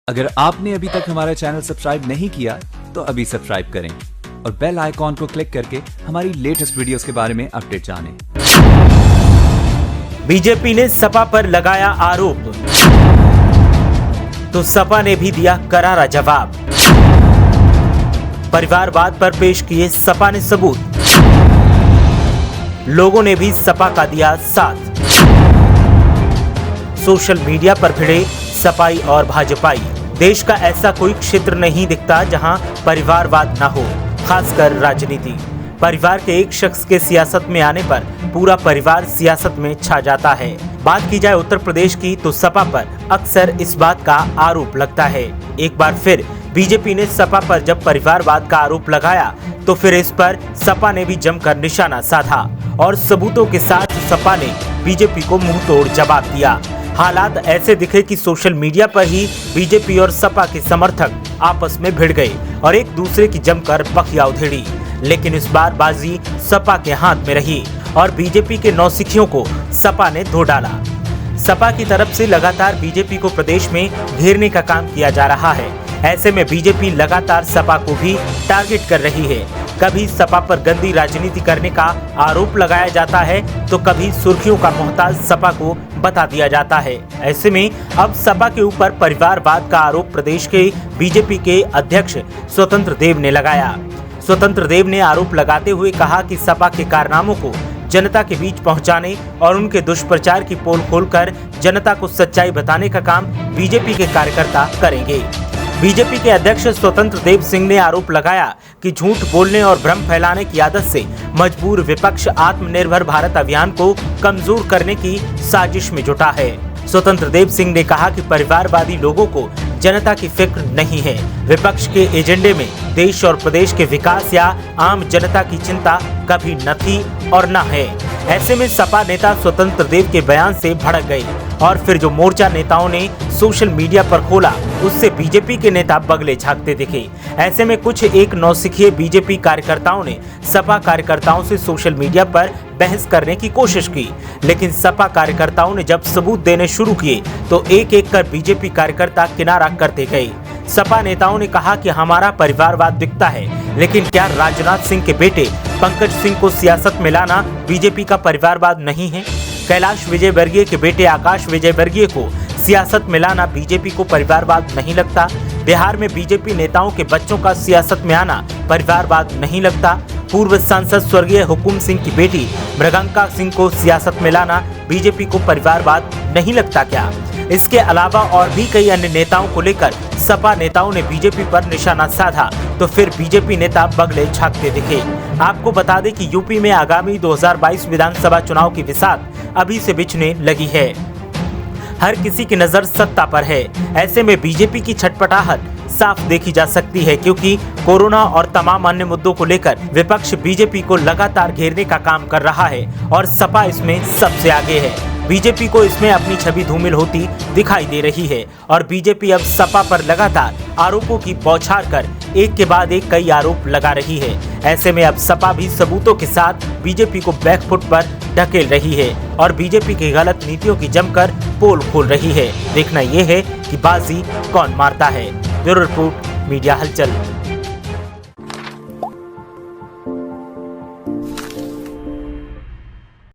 अगर आपने अभी तक हमारा चैनल सब्सक्राइब नहीं किया तो अभी सब्सक्राइब करें और बेल आइकॉन को क्लिक करके हमारी लेटेस्ट वीडियोस के बारे में अपडेट जानें। बीजेपी ने सपा पर लगाया आरोप तो सपा ने भी दिया करारा जवाब। परिवारवाद पर पेश किए सपा ने सबूत, लोगों ने भी सपा का दिया साथ। सोशल मीडिया पर भिड़े सपाई और भाजपाई। देश का ऐसा कोई क्षेत्र नहीं दिखता जहां परिवारवाद न हो, खासकर राजनीति। परिवार के एक शख्स के सियासत में आने पर पूरा परिवार सियासत में छा जाता है। बात की जाए उत्तर प्रदेश की तो सपा पर अक्सर इस बात का आरोप लगता है। एक बार फिर बीजेपी ने सपा पर जब परिवारवाद का आरोप लगाया तो फिर इस पर सपा ने भी जमकर निशाना साधा और सबूतों के साथ सपा ने बीजेपी को मुंहतोड़ जवाब दिया। हालात ऐसे दिखे कि सोशल मीडिया पर ही बीजेपी और सपा के समर्थक आपस में भिड़ गए और एक दूसरे की जमकर बखिया उधेड़ी। लेकिन इस बार बाजी सपा के हाथ में रही और बीजेपी के नौसिखियों को सपा ने धो डाला। सपा की तरफ से लगातार बीजेपी को प्रदेश में घेरने का काम किया जा रहा है। ऐसे में बीजेपी लगातार सपा को भी टारगेट कर रही है। कभी सपा पर गंदी राजनीति करने का आरोप लगाया जाता है तो कभी सुर्खियों का मोहताज सपा को बता दिया जाता है। ऐसे में अब सपा के ऊपर परिवारवाद का आरोप प्रदेश के बीजेपी के अध्यक्ष स्वतंत्र देव ने लगाया। स्वतंत्र देव ने आरोप लगाते हुए कहा कि सपा के कारनामों को जनता के बीच पहुंचाने और उनके दुष्प्रचार की पोल खोलकर जनता को सच्चाई बताने का काम बीजेपी के कार्यकर्ता करेंगे। बीजेपी के अध्यक्ष स्वतंत्र देव सिंह ने आरोप लगाया कि झूठ बोलने और भ्रम फैलाने की आदत से मजबूर विपक्ष आत्मनिर्भर भारत अभियान को कमजोर करने की साजिश में जुटा है। स्वतंत्र देव सिंह ने कहा कि परिवारवादी लोगों को जनता की फिक्र नहीं है। विपक्ष के एजेंडे में देश और प्रदेश के विकास या आम जनता की चिंता कभी न थी और न है। ऐसे में सपा नेता स्वतंत्र देव के बयान से भड़क गए और फिर जो मोर्चा नेताओं ने सोशल मीडिया पर खोला उससे बीजेपी के नेता बगले झांकते दिखे। ऐसे में कुछ एक नौसिखिए बीजेपी कार्यकर्ताओं ने सपा कार्यकर्ताओं से सोशल मीडिया पर बहस करने की कोशिश की, लेकिन सपा कार्यकर्ताओं ने जब सबूत देने शुरू किए तो एक एक कर बीजेपी कार्यकर्ता किनारा करते गए। सपा नेताओं ने कहा कि हमारा परिवारवाद दिखता है, लेकिन क्या राजनाथ सिंह के बेटे पंकज सिंह को सियासत में लाना बीजेपी का परिवारवाद नहीं है? कैलाश विजयवर्गीय के बेटे आकाश विजयवर्गीय को सियासत में लाना बीजेपी को परिवारवाद नहीं लगता? बिहार में बीजेपी नेताओं के बच्चों का सियासत में आना परिवारवाद नहीं लगता? पूर्व सांसद स्वर्गीय हुकुम सिंह की बेटी मृगंका सिंह को सियासत में लाना बीजेपी को परिवारवाद नहीं लगता क्या? इसके अलावा और भी कई अन्य नेताओं को लेकर सपा नेताओं ने बीजेपी पर निशाना साधा तो फिर बीजेपी नेता बगले झांकते दिखे। आपको बता दें कि यूपी में आगामी 2022 विधानसभा चुनाव की बिसात अभी से बिछने लगी है। हर किसी की नजर सत्ता पर है। ऐसे में बीजेपी की छटपटाहट साफ देखी जा सकती है, क्योंकि कोरोना और तमाम अन्य मुद्दों को लेकर विपक्ष बीजेपी को लगातार घेरने का काम कर रहा है और सपा इसमें सबसे आगे है। बीजेपी को इसमें अपनी छवि धूमिल होती दिखाई दे रही है और बीजेपी अब सपा पर लगातार आरोपों की बौछार कर एक के बाद एक कई आरोप लगा रही है। ऐसे में अब सपा भी सबूतों के साथ बीजेपी को बैकफुट पर ढकेल रही है और बीजेपी की गलत नीतियों की जमकर पोल खोल रही है। देखना यह है कि बाजी कौन मारता है। ब्यूरो रिपोर्ट, मीडिया हलचल।